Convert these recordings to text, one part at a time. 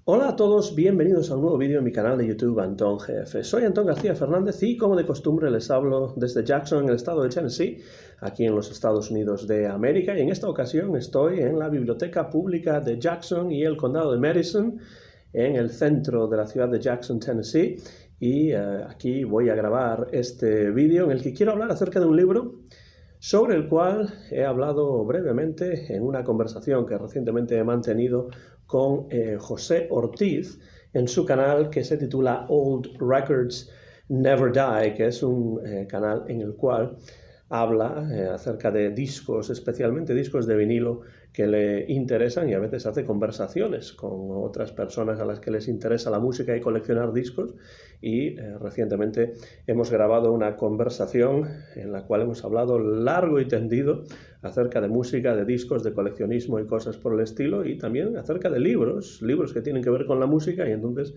Hola a todos, bienvenidos a un nuevo vídeo en mi canal de YouTube Antón GF. Soy Antón García Fernández y como de costumbre les hablo desde Jackson, en el estado de Tennessee, aquí en los Estados Unidos de América, y en esta ocasión estoy en la Biblioteca Pública de Jackson y el Condado de Madison, en el centro de la ciudad de Jackson, Tennessee, y aquí voy a grabar este vídeo en el que quiero hablar acerca de un libro sobre el cual he hablado brevemente en una conversación que recientemente he mantenido con José Ortiz en su canal que se titula Old Records Never Die, que es un canal en el cual habla acerca de discos, especialmente discos de vinilo que le interesan, y a veces hace conversaciones con otras personas a las que les interesa la música y coleccionar discos. Y recientemente hemos grabado una conversación en la cual hemos hablado largo y tendido acerca de música, de discos, de coleccionismo y cosas por el estilo, y también acerca de libros que tienen que ver con la música. Y entonces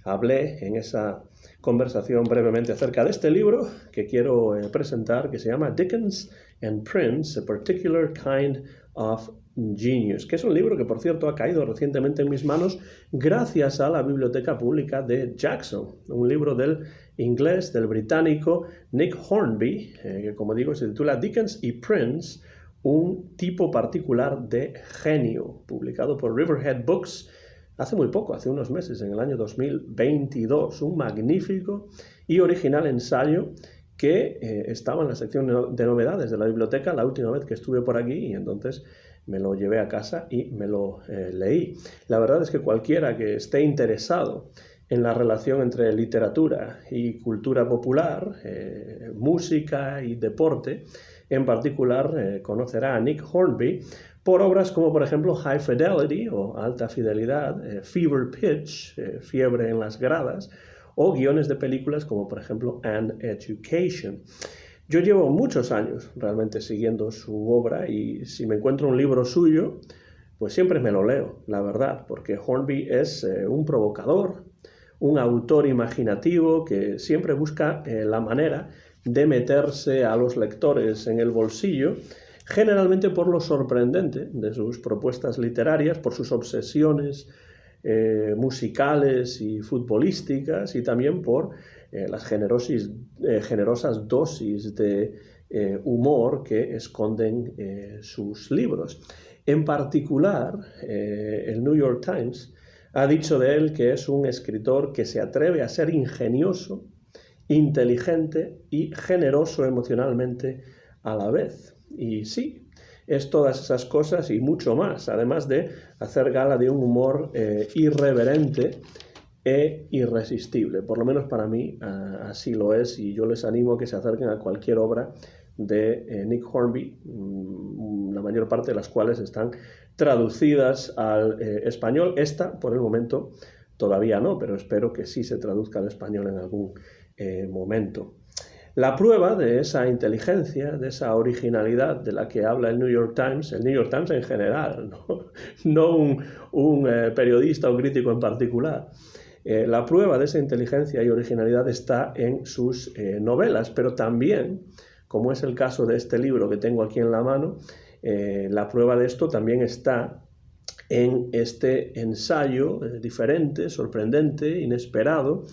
hablé en esa conversación brevemente acerca de este libro que quiero presentar, que se llama Dickens and Prince, A Particular Kind of Genius, que es un libro que, por cierto, ha caído recientemente en mis manos gracias a la Biblioteca Pública de Jackson, un libro del inglés, del británico Nick Hornby, que, como digo, se titula Dickens y Prince, un tipo particular de genio, publicado por Riverhead Books hace muy poco, hace unos meses, en el año 2022, un magnífico y original ensayo que estaba en la sección de novedades de la biblioteca la última vez que estuve por aquí, y entonces me lo llevé a casa y me lo leí. La verdad es que cualquiera que esté interesado en la relación entre literatura y cultura popular, música y deporte, en particular conocerá a Nick Hornby por obras como, por ejemplo, High Fidelity o Alta Fidelidad, Fever Pitch, Fiebre en las Gradas, o guiones de películas como, por ejemplo, An Education. Yo llevo muchos años realmente siguiendo su obra, y si me encuentro un libro suyo, pues siempre me lo leo, la verdad, porque Hornby es un provocador, un autor imaginativo que siempre busca la manera de meterse a los lectores en el bolsillo, generalmente por lo sorprendente de sus propuestas literarias, por sus obsesiones musicales y futbolísticas, y también por las generosas dosis de humor que esconden sus libros. En particular, el New York Times ha dicho de él que es un escritor que se atreve a ser ingenioso, inteligente y generoso emocionalmente a la vez. Y sí, es todas esas cosas y mucho más, además de hacer gala de un humor irreverente e irresistible. Por lo menos para mí así lo es, y yo les animo a que se acerquen a cualquier obra de Nick Hornby, la mayor parte de las cuales están traducidas al español. Esta, por el momento, todavía no, pero espero que sí se traduzca al español en algún momento. La prueba de esa inteligencia, de esa originalidad de la que habla el New York Times en general, no un periodista o crítico en particular, la prueba de esa inteligencia y originalidad está en sus novelas, pero también, como es el caso de este libro que tengo aquí en la mano, la prueba de esto también está en este ensayo diferente, sorprendente, inesperado,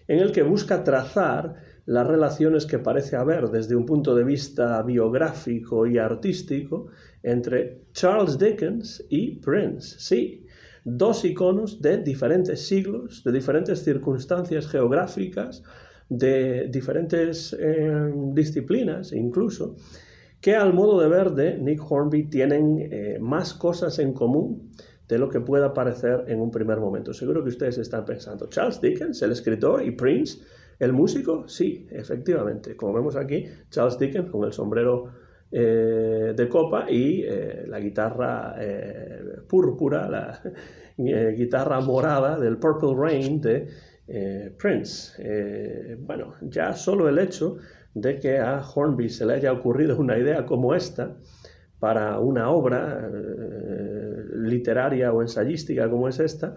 en el que busca trazar las relaciones que parece haber desde un punto de vista biográfico y artístico entre Charles Dickens y Prince. Sí, dos iconos de diferentes siglos, de diferentes circunstancias geográficas, de diferentes disciplinas incluso, que al modo de ver de Nick Hornby tienen más cosas en común de lo que pueda parecer en un primer momento. Seguro que ustedes están pensando, Charles Dickens, el escritor, y Prince, el músico. Sí, efectivamente, como vemos aquí, Charles Dickens con el sombrero de copa y la guitarra púrpura, la guitarra morada del Purple Rain de Prince. Bueno, ya solo el hecho de que a Hornby se le haya ocurrido una idea como esta para una obra literaria o ensayística como es esta,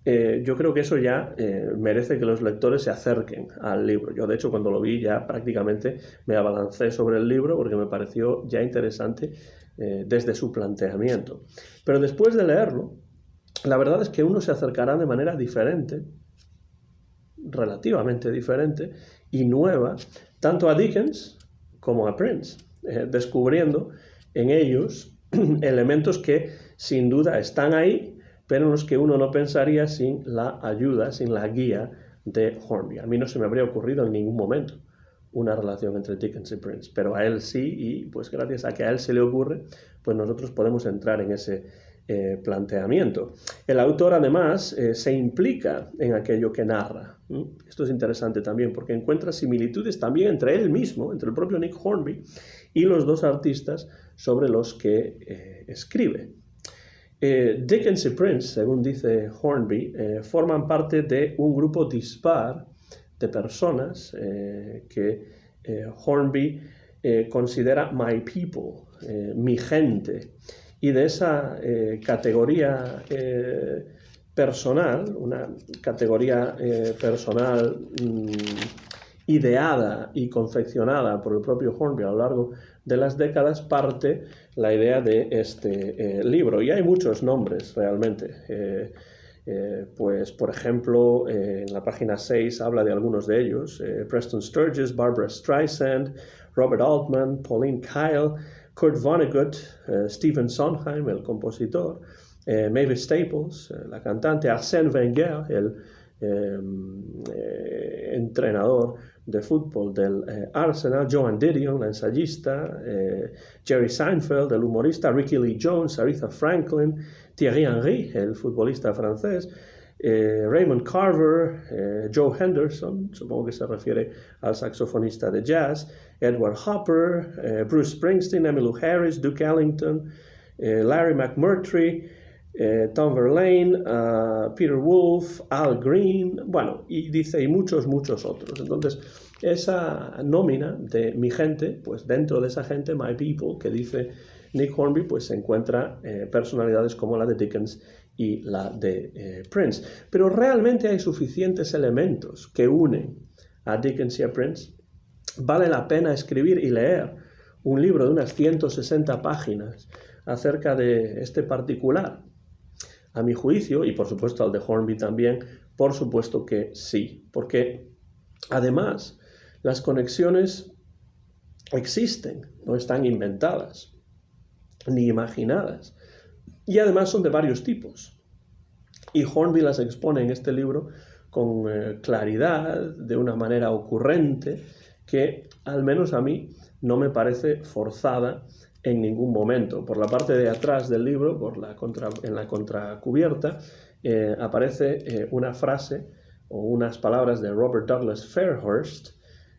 yo creo que eso ya merece que los lectores se acerquen al libro. Yo, de hecho, cuando lo vi ya prácticamente me abalancé sobre el libro porque me pareció ya interesante desde su planteamiento. Pero después de leerlo, la verdad es que uno se acercará de manera diferente, relativamente diferente y nueva, tanto a Dickens como a Prince, descubriendo en ellos elementos que sin duda están ahí, pero en los que uno no pensaría sin la ayuda, sin la guía de Hornby. A mí no se me habría ocurrido en ningún momento una relación entre Dickens y Prince, pero a él sí, y pues gracias a que a él se le ocurre, pues nosotros podemos entrar en ese planteamiento. El autor además se implica en aquello que narra. Esto es interesante también porque encuentra similitudes también entre él mismo, entre el propio Nick Hornby y los dos artistas sobre los que escribe. Dickens y Prince, según dice Hornby, forman parte de un grupo dispar de personas que Hornby considera my people, mi gente, y de esa categoría personal, una categoría personal ideada y confeccionada por el propio Hornby a lo largo de las décadas, parte la idea de este libro. Y hay muchos nombres realmente. Pues, por ejemplo, en la página 6 habla de algunos de ellos. Preston Sturges, Barbra Streisand, Robert Altman, Pauline Kael, Kurt Vonnegut, Stephen Sondheim, el compositor, Mavis Staples, la cantante, Arsène Wenger, el entrenador de fútbol del Arsenal, Joan Didion, la ensayista, Jerry Seinfeld, el humorista, Ricky Lee Jones, Aretha Franklin, Thierry Henry, el futbolista francés, Raymond Carver, Joe Henderson, supongo que se refiere al saxofonista de jazz, Edward Hopper, Bruce Springsteen, Emmylou Harris, Duke Ellington, Larry McMurtry, Tom Verlaine, Peter Wolf, Al Green, bueno, y dice, y muchos otros. Entonces, esa nómina de mi gente, pues dentro de esa gente, my people, que dice Nick Hornby, pues se encuentra personalidades como la de Dickens y la de Prince. Pero realmente hay suficientes elementos que unen a Dickens y a Prince. Vale la pena escribir y leer un libro de unas 160 páginas acerca de este particular. A mi juicio, y por supuesto al de Hornby también, por supuesto que sí, porque además las conexiones existen, no están inventadas ni imaginadas, y además son de varios tipos. Y Hornby las expone en este libro con claridad, de una manera ocurrente, que al menos a mí no me parece forzada en ningún momento. Por la parte de atrás del libro, en la contracubierta, aparece una frase o unas palabras de Robert Douglas Fairhurst,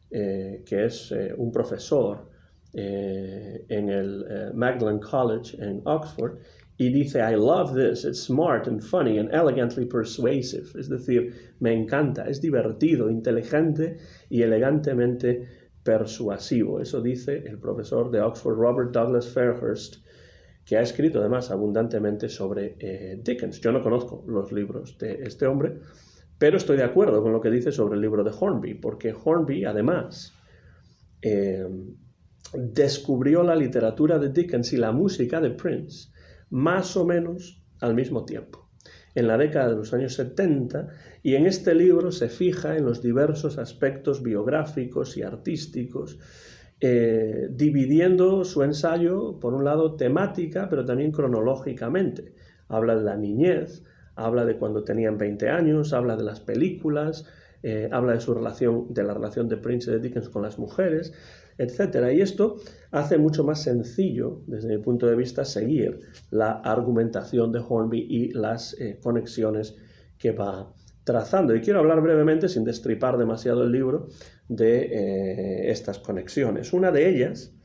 que es un profesor en el Magdalen College en Oxford, y dice, I love this, it's smart and funny and elegantly persuasive. Es decir, me encanta, es divertido, inteligente y elegantemente persuasivo. Eso dice el profesor de Oxford, Robert Douglas Fairhurst, que ha escrito además abundantemente sobre Dickens. Yo no conozco los libros de este hombre, pero estoy de acuerdo con lo que dice sobre el libro de Hornby, porque Hornby además descubrió la literatura de Dickens y la música de Prince más o menos al mismo tiempo, en la década de los años 70, y en este libro se fija en los diversos aspectos biográficos y artísticos, dividiendo su ensayo, por un lado, temática, pero también cronológicamente. Habla de la niñez, habla de cuando tenían 20 años, habla de las películas, habla de la relación de Prince y de Dickens con las mujeres, etc. Y esto hace mucho más sencillo, desde mi punto de vista, seguir la argumentación de Hornby y las conexiones que va trazando. Y quiero hablar brevemente, sin destripar demasiado el libro, de estas conexiones. Una de ellas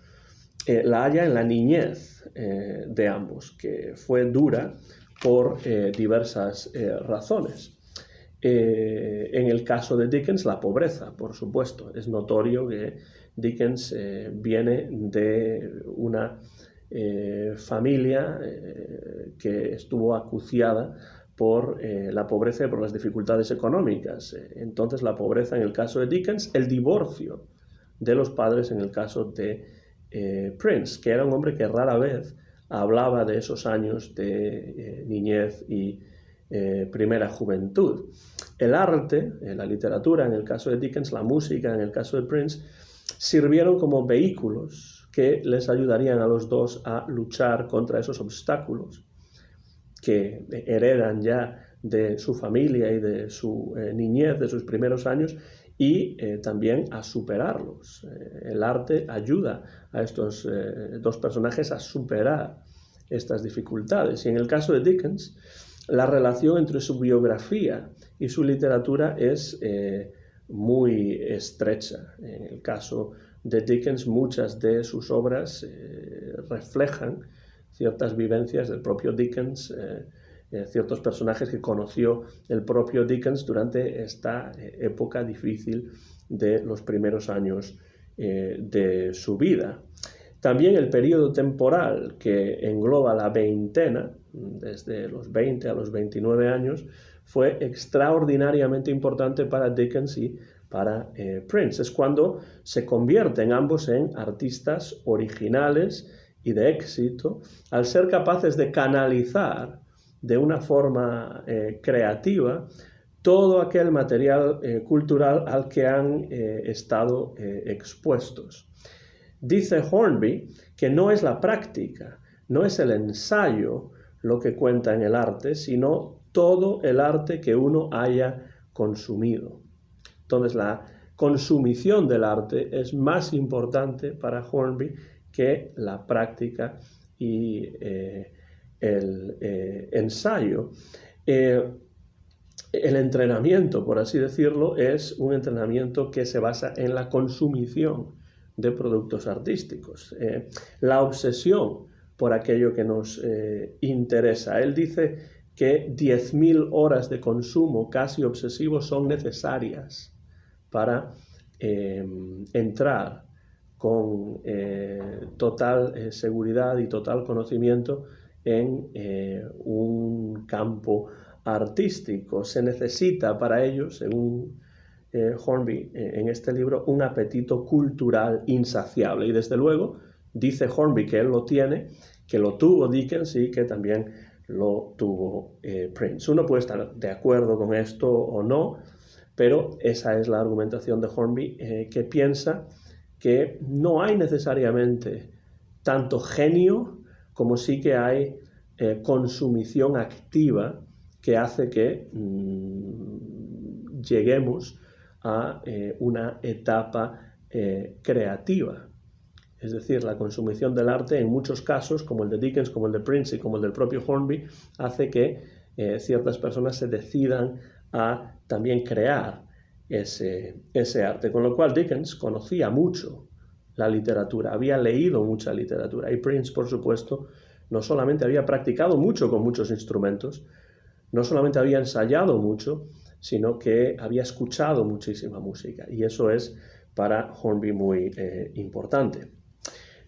la halla en la niñez de ambos, que fue dura por diversas razones. En el caso de Dickens, la pobreza, por supuesto. Es notorio que Dickens viene de una familia que estuvo acuciada por la pobreza y por las dificultades económicas. Entonces, la pobreza en el caso de Dickens, el divorcio de los padres en el caso de Prince, que era un hombre que rara vez hablaba de esos años de niñez y primera juventud. El arte, la literatura, en el caso de Dickens, la música, en el caso de Prince, sirvieron como vehículos que les ayudarían a los dos a luchar contra esos obstáculos que heredan ya de su familia y de su niñez, de sus primeros años, y también a superarlos. El arte ayuda a estos dos personajes a superar estas dificultades. Y en el caso de Dickens, la relación entre su biografía y su literatura es muy estrecha. En el caso de Dickens, muchas de sus obras reflejan ciertas vivencias del propio Dickens, ciertos personajes que conoció el propio Dickens durante esta época difícil de los primeros años de su vida. También el periodo temporal que engloba la veintena, desde los 20 a los 29 años, fue extraordinariamente importante para Dickens y para Prince. Es cuando se convierten ambos en artistas originales y de éxito, al ser capaces de canalizar de una forma creativa todo aquel material cultural al que han estado expuestos. Dice Hornby que no es la práctica, no es el ensayo lo que cuenta en el arte, sino todo el arte que uno haya consumido. Entonces, la consumición del arte es más importante para Hornby que la práctica y el ensayo. El entrenamiento, por así decirlo, es un entrenamiento que se basa en la consumición de productos artísticos. La obsesión por aquello que nos interesa. Él dice que 10.000 horas de consumo casi obsesivo son necesarias para entrar con total seguridad y total conocimiento en un campo artístico. Se necesita para ello, según Hornby en este libro, un apetito cultural insaciable. Y desde luego dice Hornby que él lo tiene, que lo tuvo Dickens y que también lo tuvo Prince. Uno puede estar de acuerdo con esto o no, pero esa es la argumentación de Hornby, que piensa que no hay necesariamente tanto genio como sí que hay consumición activa que hace que lleguemos a una etapa creativa. Es decir, la consumición del arte en muchos casos, como el de Dickens, como el de Prince y como el del propio Hornby, hace que ciertas personas se decidan a también crear ese arte. Con lo cual Dickens conocía mucho la literatura, había leído mucha literatura, y Prince, por supuesto, no solamente había practicado mucho con muchos instrumentos, no solamente había ensayado mucho, sino que había escuchado muchísima música, y eso es para Hornby muy importante.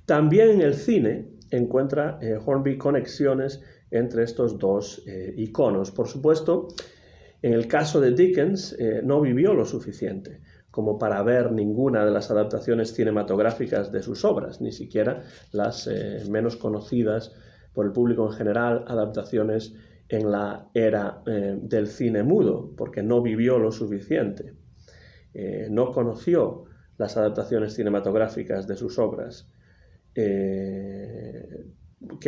También en el cine encuentra Hornby conexiones entre estos dos iconos. Por supuesto, en el caso de Dickens no vivió lo suficiente como para ver ninguna de las adaptaciones cinematográficas de sus obras, ni siquiera las menos conocidas por el público en general, adaptaciones en la era del cine mudo, porque no vivió lo suficiente. No conoció las adaptaciones cinematográficas de sus obras, que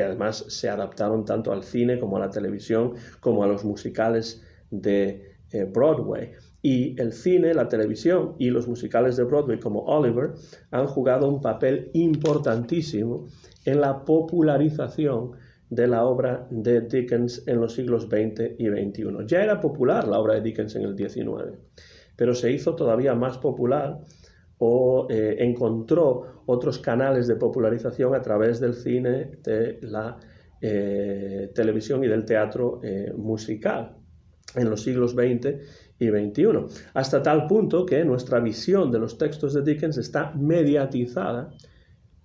además se adaptaron tanto al cine como a la televisión, como a los musicales de Broadway. Y el cine, la televisión y los musicales de Broadway como Oliver han jugado un papel importantísimo en la popularización de la obra de Dickens en los siglos XX y XXI. Ya era popular la obra de Dickens en el XIX, pero se hizo todavía más popular o encontró otros canales de popularización a través del cine, de la televisión y del teatro musical en los siglos XX y XXI, hasta tal punto que nuestra visión de los textos de Dickens está mediatizada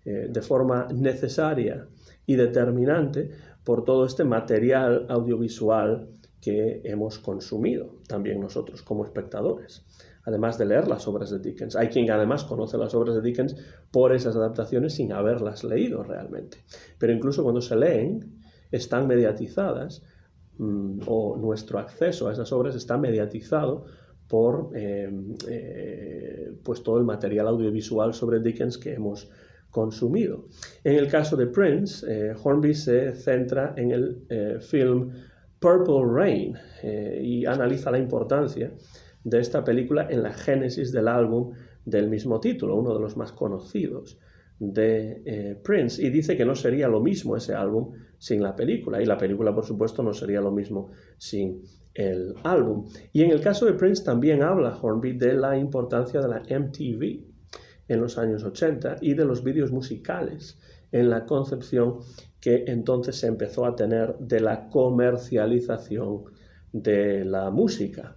de forma necesaria y determinante por todo este material audiovisual que hemos consumido también nosotros como espectadores, además de leer las obras de Dickens. Hay quien además conoce las obras de Dickens por esas adaptaciones sin haberlas leído realmente, pero incluso cuando se leen están mediatizadas o nuestro acceso a esas obras está mediatizado por pues todo el material audiovisual sobre Dickens que hemos consumido. En el caso de Prince, Hornby se centra en el film Purple Rain y analiza la importancia de esta película en la génesis del álbum del mismo título, uno de los más conocidos de Prince, y dice que no sería lo mismo ese álbum sin la película, y la película, por supuesto, no sería lo mismo sin el álbum. Y en el caso de Prince también habla Hornby de la importancia de la MTV en los años 80 y de los vídeos musicales en la concepción que entonces se empezó a tener de la comercialización de la música.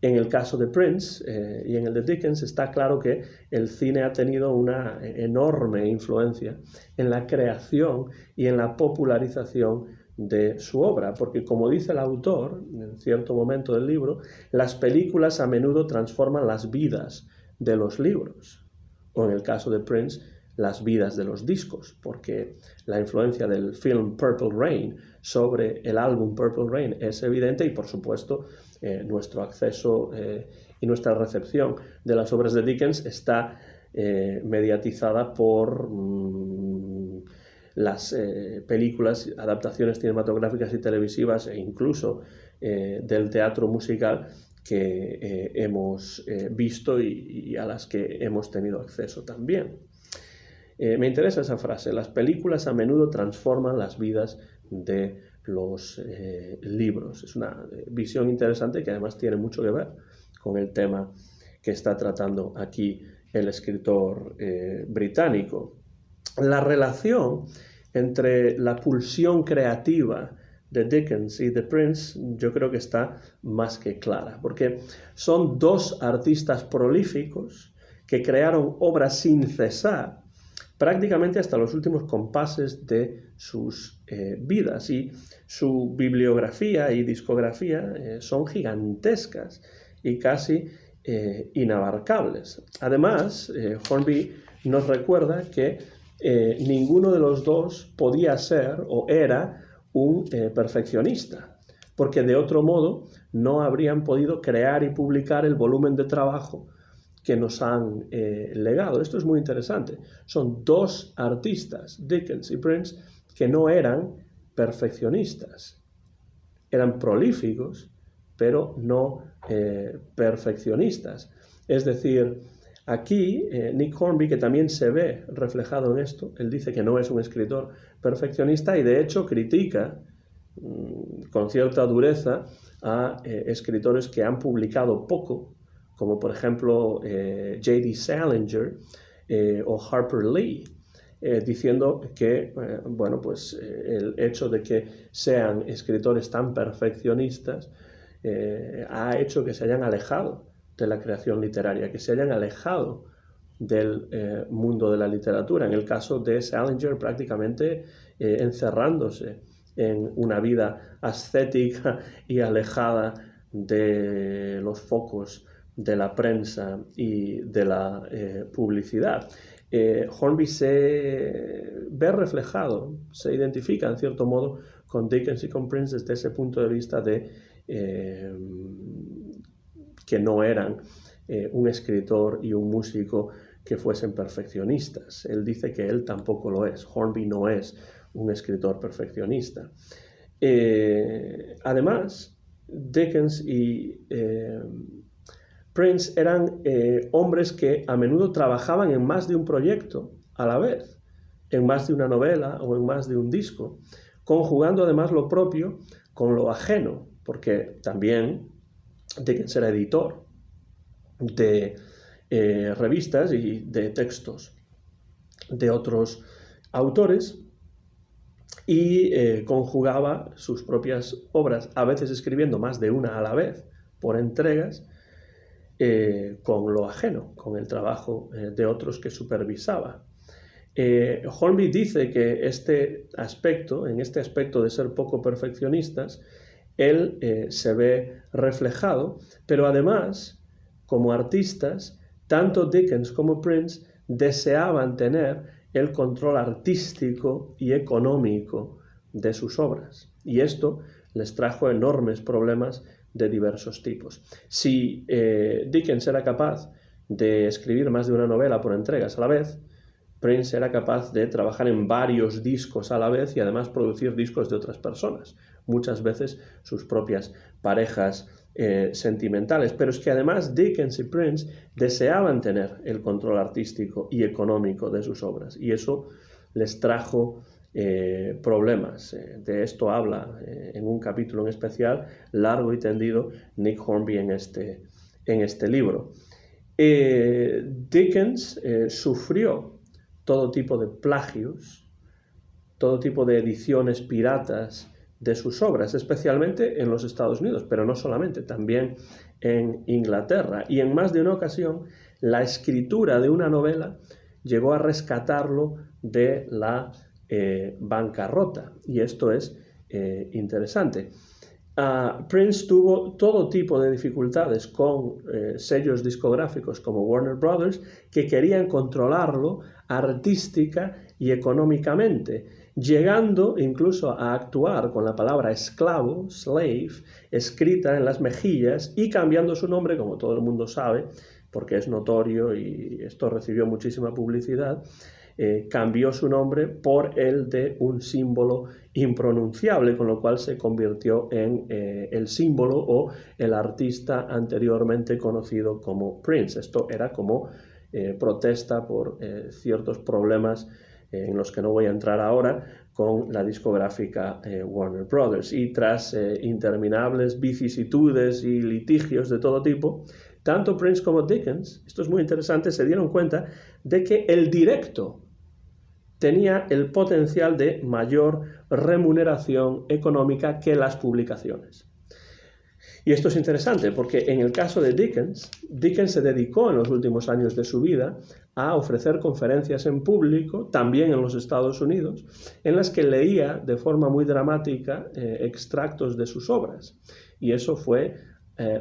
En el caso de Prince y en el de Dickens está claro que el cine ha tenido una enorme influencia en la creación y en la popularización de su obra, porque como dice el autor en cierto momento del libro, las películas a menudo transforman las vidas de los libros, o en el caso de Prince, las vidas de los discos, porque la influencia del film Purple Rain sobre el álbum Purple Rain es evidente y, por supuesto, nuestro acceso y nuestra recepción de las obras de Dickens está mediatizada por las películas, adaptaciones cinematográficas y televisivas e incluso del teatro musical que hemos visto y a las que hemos tenido acceso también. Me interesa esa frase, las películas a menudo transforman las vidas de los libros. Es una visión interesante que además tiene mucho que ver con el tema que está tratando aquí el escritor británico. La relación entre la pulsión creativa de Dickens y de Prince yo creo que está más que clara, porque son dos artistas prolíficos que crearon obras sin cesar prácticamente hasta los últimos compases de sus vidas, y su bibliografía y discografía son gigantescas y casi inabarcables. Además, Hornby nos recuerda que ninguno de los dos podía ser o era un perfeccionista, porque de otro modo no habrían podido crear y publicar el volumen de trabajo que nos han legado. Esto es muy interesante. Son dos artistas, Dickens y Prince, que no eran perfeccionistas. Eran prolíficos, pero no perfeccionistas. Es decir, aquí Nick Hornby, que también se ve reflejado en esto, él dice que no es un escritor perfeccionista y de hecho critica con cierta dureza a escritores que han publicado poco, como por ejemplo J.D. Salinger o Harper Lee, diciendo que el hecho de que sean escritores tan perfeccionistas ha hecho que se hayan alejado de la creación literaria, que se hayan alejado del mundo de la literatura. En el caso de Salinger, prácticamente encerrándose en una vida ascética y alejada de los focos de la prensa y de la publicidad. Hornby se ve reflejado, se identifica en cierto modo con Dickens y con Prince desde ese punto de vista de que no eran un escritor y un músico que fuesen perfeccionistas. Él dice que él tampoco lo es. Hornby no es un escritor perfeccionista. Además, Dickens y Prince eran hombres que a menudo trabajaban en más de un proyecto a la vez, en más de una novela o en más de un disco, conjugando además lo propio con lo ajeno, porque también Dickens era editor de revistas y de textos de otros autores y conjugaba sus propias obras, a veces escribiendo más de una a la vez, por entregas, con lo ajeno, con el trabajo de otros que supervisaba. Hornby dice que en este aspecto de ser poco perfeccionistas, él se ve reflejado, pero además, como artistas, tanto Dickens como Prince deseaban tener el control artístico y económico de sus obras. Y esto les trajo enormes problemas de diversos tipos. Si Dickens era capaz de escribir más de una novela por entregas a la vez, Prince era capaz de trabajar en varios discos a la vez y además producir discos de otras personas, muchas veces sus propias parejas sentimentales. Pero es que además Dickens y Prince deseaban tener el control artístico y económico de sus obras, y eso les trajo problemas. De esto habla en un capítulo en especial, largo y tendido, Nick Hornby en este libro. Dickens sufrió todo tipo de plagios, todo tipo de ediciones piratas de sus obras, especialmente en los Estados Unidos, pero no solamente, también en Inglaterra. Y en más de una ocasión, la escritura de una novela llegó a rescatarlo de la bancarrota. Y esto es interesante. Prince tuvo todo tipo de dificultades con sellos discográficos como Warner Brothers, que querían controlarlo artística y económicamente, llegando incluso a actuar con la palabra esclavo, slave, escrita en las mejillas y cambiando su nombre, como todo el mundo sabe, porque es notorio y esto recibió muchísima publicidad. Cambió su nombre por el de un símbolo impronunciable, con lo cual se convirtió en el símbolo o el artista anteriormente conocido como Prince. Esto era como protesta por ciertos problemas en los que no voy a entrar ahora con la discográfica Warner Brothers. Y tras interminables vicisitudes y litigios de todo tipo, tanto Prince como Dickens, esto es muy interesante, se dieron cuenta de que el directo tenía el potencial de mayor remuneración económica que las publicaciones. Y esto es interesante porque en el caso de Dickens se dedicó en los últimos años de su vida a ofrecer conferencias en público, también en los Estados Unidos, en las que leía de forma muy dramática extractos de sus obras. Y eso fue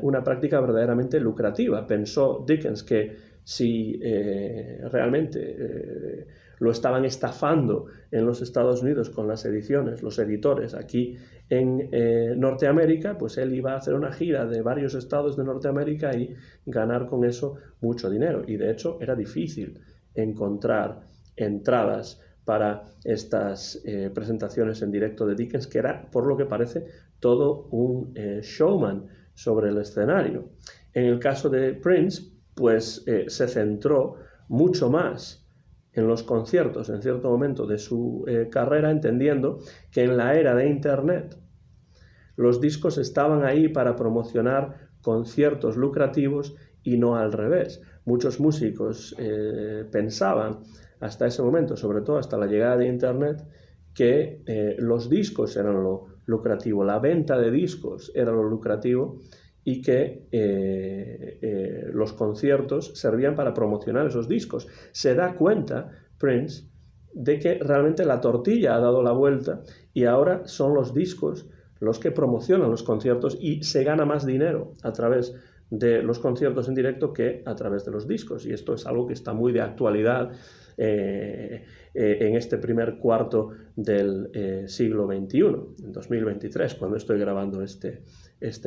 una práctica verdaderamente lucrativa. Pensó Dickens que si realmente lo estaban estafando en los Estados Unidos con las ediciones, los editores aquí en Norteamérica, pues él iba a hacer una gira de varios estados de Norteamérica y ganar con eso mucho dinero. Y de hecho era difícil encontrar entradas para estas presentaciones en directo de Dickens, que era, por lo que parece, todo un showman sobre el escenario. En el caso de Prince, pues se centró mucho más en los conciertos en cierto momento de su carrera, entendiendo que en la era de Internet los discos estaban ahí para promocionar conciertos lucrativos y no al revés. Muchos músicos pensaban hasta ese momento, sobre todo hasta la llegada de Internet, que los discos eran lo lucrativo, la venta de discos era lo lucrativo y que los conciertos servían para promocionar esos discos. Se da cuenta Prince de que realmente la tortilla ha dado la vuelta y ahora son los discos los que promocionan los conciertos y se gana más dinero a través de los conciertos en directo que a través de los discos. Y esto es algo que está muy de actualidad en este primer cuarto del siglo XXI, en 2023, cuando estoy grabando este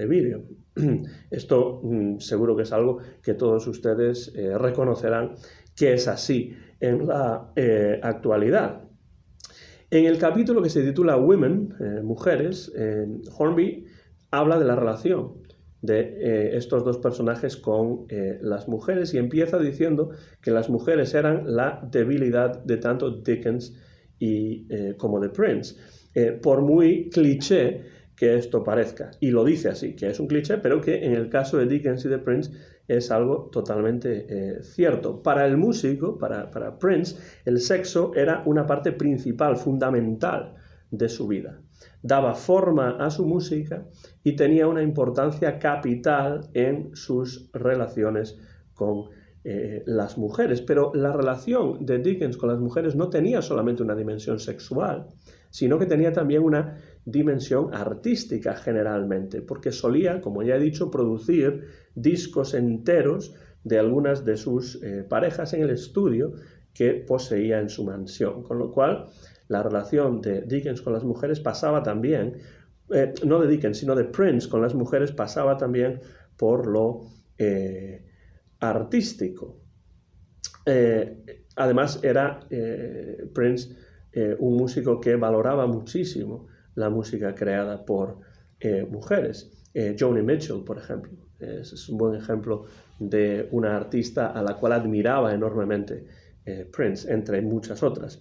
vídeo. Esto seguro que es algo que todos ustedes reconocerán que es así en la actualidad. En el capítulo que se titula Women, Mujeres, Hornby habla de la relación de estos dos personajes con las mujeres y empieza diciendo que las mujeres eran la debilidad de tanto Dickens como de Prince. Por muy cliché que esto parezca, y lo dice así, que es un cliché, pero que en el caso de Dickens y de Prince es algo totalmente cierto. Para el músico, para Prince, el sexo era una parte principal, fundamental de su vida. Daba forma a su música y tenía una importancia capital en sus relaciones con las mujeres. Pero la relación de Dickens con las mujeres no tenía solamente una dimensión sexual, sino que tenía también una dimensión artística generalmente, porque solía, como ya he dicho, producir discos enteros de algunas de sus parejas en el estudio que poseía en su mansión, con lo cual la relación de Dickens con las mujeres pasaba también no de Dickens, sino de Prince con las mujeres, pasaba también por lo artístico. Además era Prince un músico que valoraba muchísimo la música creada por mujeres. Joni Mitchell, por ejemplo, es un buen ejemplo de una artista a la cual admiraba enormemente Prince, entre muchas otras.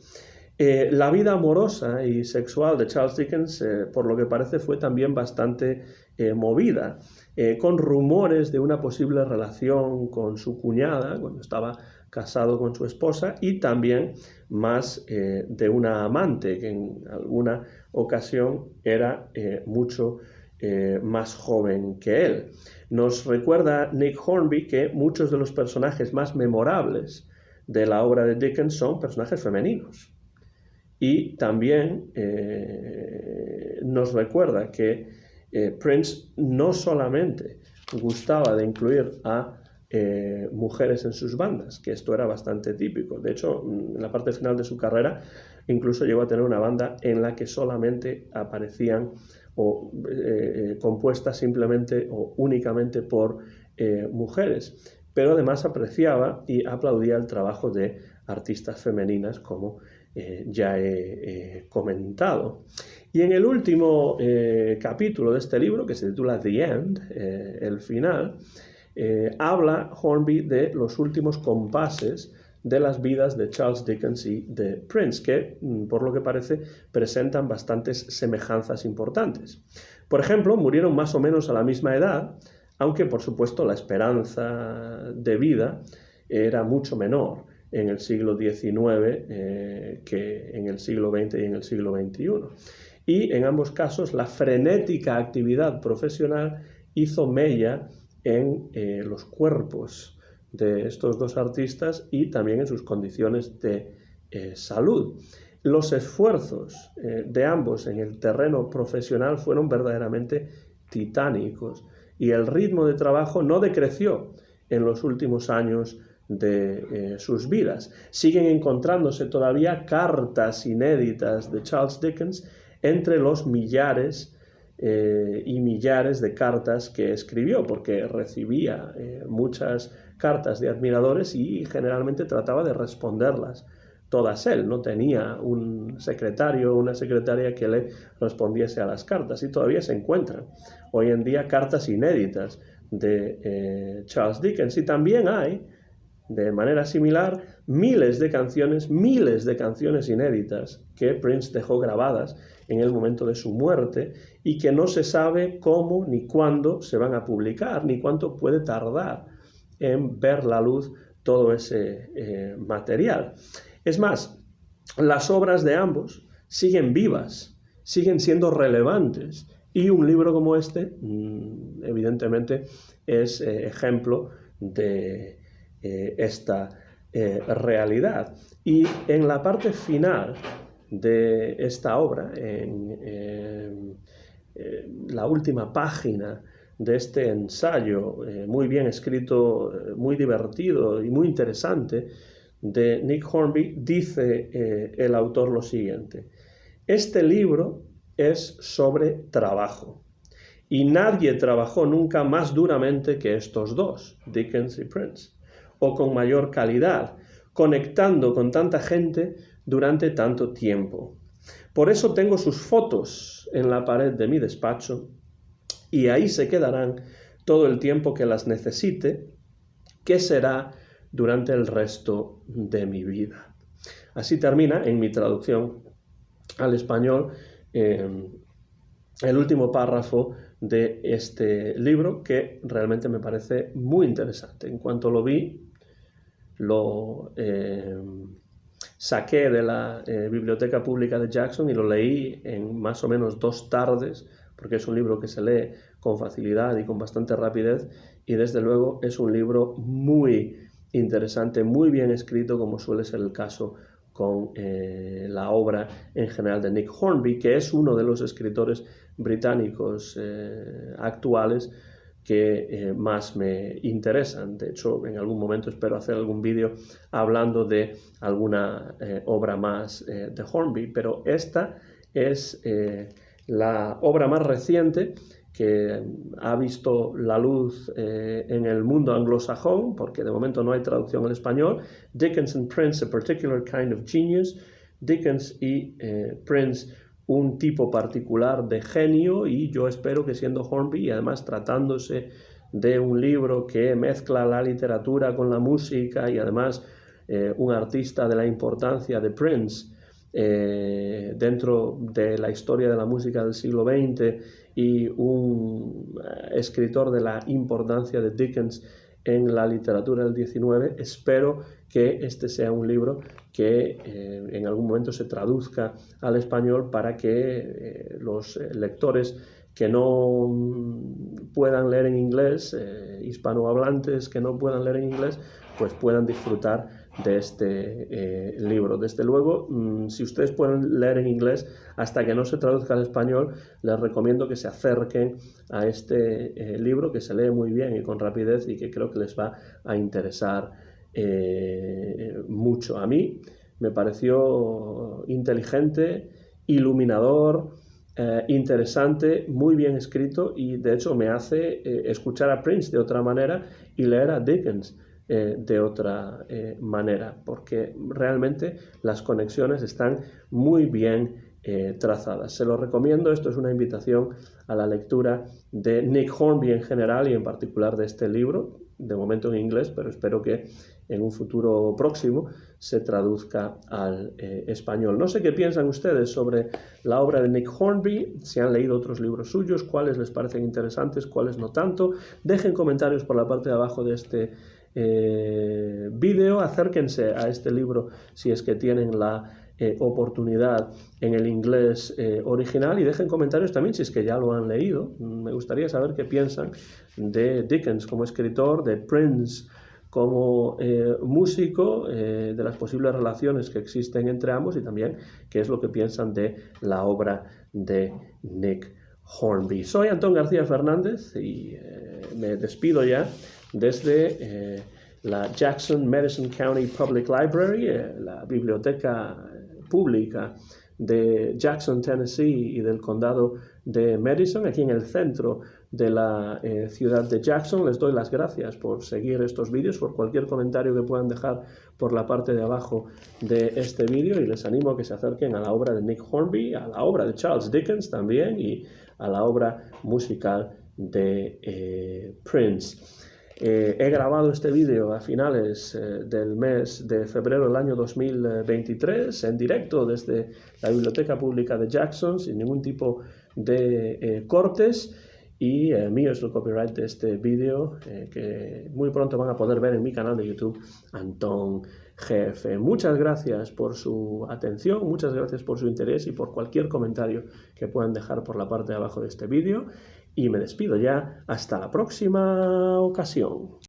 La vida amorosa y sexual de Charles Dickens, por lo que parece, fue también bastante movida, con rumores de una posible relación con su cuñada, cuando estaba casado con su esposa, y también más de una amante, que en alguna ocasión era mucho más joven que él. Nos recuerda Nick Hornby que muchos de los personajes más memorables de la obra de Dickens son personajes femeninos. Y también nos recuerda que Prince no solamente gustaba de incluir a mujeres en sus bandas, que esto era bastante típico. De hecho, en la parte final de su carrera incluso llegó a tener una banda en la que solamente aparecían compuestas simplemente o únicamente por mujeres, pero además apreciaba y aplaudía el trabajo de artistas femeninas, como ya he comentado. Y en el último capítulo de este libro, que se titula The End, el final, habla Hornby de los últimos compases de las vidas de Charles Dickens y de Prince, que, por lo que parece, presentan bastantes semejanzas importantes. Por ejemplo, murieron más o menos a la misma edad, aunque, por supuesto, la esperanza de vida era mucho menor en el siglo XIX que en el siglo XX y en el siglo XXI. Y en ambos casos, la frenética actividad profesional hizo mella en los cuerpos de estos dos artistas y también en sus condiciones de salud. Los esfuerzos de ambos en el terreno profesional fueron verdaderamente titánicos y el ritmo de trabajo no decreció en los últimos años de sus vidas. Siguen encontrándose todavía cartas inéditas de Charles Dickens entre los millares y millares de cartas que escribió, porque recibía muchas cartas de admiradores y generalmente trataba de responderlas todas él. No tenía un secretario o una secretaria que le respondiese a las cartas, y todavía se encuentran hoy en día cartas inéditas de Charles Dickens. Y también hay, de manera similar, miles de canciones inéditas que Prince dejó grabadas en el momento de su muerte y que no se sabe cómo ni cuándo se van a publicar, ni cuánto puede tardar en ver la luz todo ese material. Es más, las obras de ambos siguen vivas, siguen siendo relevantes, y un libro como este, evidentemente, es ejemplo de esta realidad. Y en la parte final de esta obra, en la última página de este ensayo muy bien escrito, muy divertido y muy interesante de Nick Hornby, dice el autor lo siguiente: este libro es sobre trabajo, y nadie trabajó nunca más duramente que estos dos, Dickens y Prince, o con mayor calidad, conectando con tanta gente durante tanto tiempo. Por eso tengo sus fotos en la pared de mi despacho, y ahí se quedarán todo el tiempo que las necesite, que será durante el resto de mi vida. Así termina, en mi traducción al español, el último párrafo de este libro, que realmente me parece muy interesante. En cuanto lo vi, lo saqué de la Biblioteca Pública de Jackson y lo leí en más o menos 2 tardes, porque es un libro que se lee con facilidad y con bastante rapidez, y desde luego es un libro muy interesante, muy bien escrito, como suele ser el caso con la obra en general de Nick Hornby, que es uno de los escritores británicos actuales que más me interesan. De hecho, en algún momento espero hacer algún vídeo hablando de alguna obra más de Hornby, pero esta es la obra más reciente que ha visto la luz en el mundo anglosajón, porque de momento no hay traducción al español, Dickens and Prince, A Particular Kind of Genius, Dickens y Prince, un tipo particular de genio, y yo espero que siendo Hornby, y además tratándose de un libro que mezcla la literatura con la música y además un artista de la importancia de Prince dentro de la historia de la música del siglo XX y un escritor de la importancia de Dickens en la literatura del XIX, espero que este sea un libro que en algún momento se traduzca al español para que los lectores que no puedan leer en inglés, hispanohablantes que no puedan leer en inglés, pues puedan disfrutar de este libro. Desde luego, si ustedes pueden leer en inglés, hasta que no se traduzca al español, les recomiendo que se acerquen a este libro, que se lee muy bien y con rapidez y que creo que les va a interesar mucho. A mí me pareció inteligente, iluminador, interesante, muy bien escrito, y de hecho me hace escuchar a Prince de otra manera y leer a Dickens de otra manera, porque realmente las conexiones están muy bien trazadas. Se lo recomiendo. Esto es una invitación a la lectura de Nick Hornby en general y en particular de este libro, de momento en inglés, pero espero que en un futuro próximo se traduzca al español. No sé qué piensan ustedes sobre la obra de Nick Hornby, si han leído otros libros suyos, cuáles les parecen interesantes, cuáles no tanto. Dejen comentarios por la parte de abajo de este vídeo, acérquense a este libro si es que tienen la oportunidad en el inglés original, y dejen comentarios también si es que ya lo han leído. Me gustaría saber qué piensan de Dickens como escritor, de Prince como músico, de las posibles relaciones que existen entre ambos, y también qué es lo que piensan de la obra de Nick Hornby. Soy Antón García Fernández y me despido ya desde la Jackson Madison County Public Library, la biblioteca pública de Jackson, Tennessee y del condado de Madison, aquí en el centro de la ciudad de Jackson. Les doy las gracias por seguir estos vídeos, por cualquier comentario que puedan dejar por la parte de abajo de este vídeo, y les animo a que se acerquen a la obra de Nick Hornby, a la obra de Charles Dickens también, y a la obra musical de Prince. He grabado este vídeo a finales del mes de febrero del año 2023 en directo desde la Biblioteca Pública de Jackson, sin ningún tipo de cortes, y mío es el copyright de este vídeo que muy pronto van a poder ver en mi canal de YouTube, Antón GF. Muchas gracias por su atención, muchas gracias por su interés y por cualquier comentario que puedan dejar por la parte de abajo de este vídeo. Y me despido ya hasta la próxima ocasión.